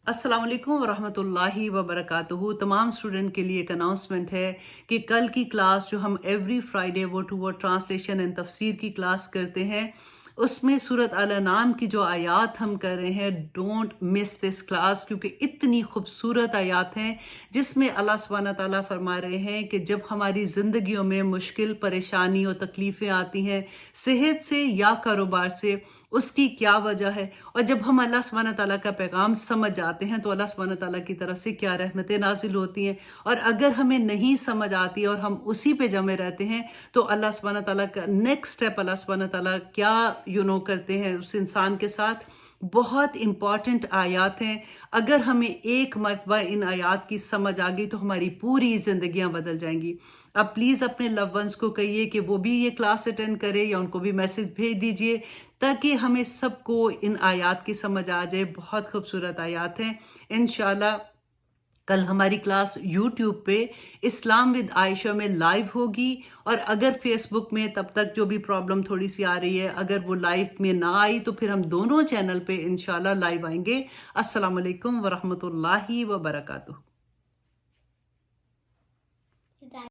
अस्सलाम वालेकुम वरहमतुल्लाहि वबरकातुहू। तमाम स्टूडेंट के लिए एक अनाउंसमेंट है कि कल की क्लास जो हम every Friday word to word translation and तफसीर की क्लास करते हैं, उसमें सूरत अल अनाम की जो आयात हम कर रहे हैं, डोंट मिस दिस क्लास, क्योंकि इतनी खूबसूरत आयात हैं जिसमें अल्लाह सुब्हाना ताला फरमा रहे हैं कि जब हमारी ज़िंदगियों में मुश्किल, परेशानी और तकलीफ़ें आती हैं, सेहत से या कारोबार से, उसकी क्या वजह है। और जब हम अल्लाह सुब्हाना ताला का पैगाम समझ जाते हैं तो अल्लाह सुब्हाना ताला की तरफ से क्या रहमतें नाजिल होती हैं। और अगर हमें नहीं समझ आती और हम उसी पे जमे रहते हैं तो अल्लाह सुब्हाना ताला का नेक्स्ट स्टेप अल्लाह सुब्हाना ताला क्या करते हैं उस इंसान के साथ। बहुत इम्पॉर्टेंट आयात हैं। अगर हमें एक मरतबा इन आयात की समझ आ गई तो हमारी पूरी ज़िंदगियां बदल जाएंगी। अब प्लीज़ अपने लव वंस को कहिए कि वो भी ये क्लास अटेंड करे या उनको भी मैसेज भेज दीजिए ताकि हमें सबको इन आयात की समझ आ जाए। बहुत खूबसूरत आयात हैं। इंशाल्लाह कल हमारी क्लास यूट्यूब पे इस्लाम विद आयशा में लाइव होगी, और अगर फेसबुक में तब तक जो भी प्रॉब्लम थोड़ी सी आ रही है, अगर वो लाइव में ना आई तो फिर हम दोनों चैनल पे इंशाल्लाह लाइव आएंगे। अस्सलाम वालेकुम वरहमतुल्लाहि वबरकातुहू।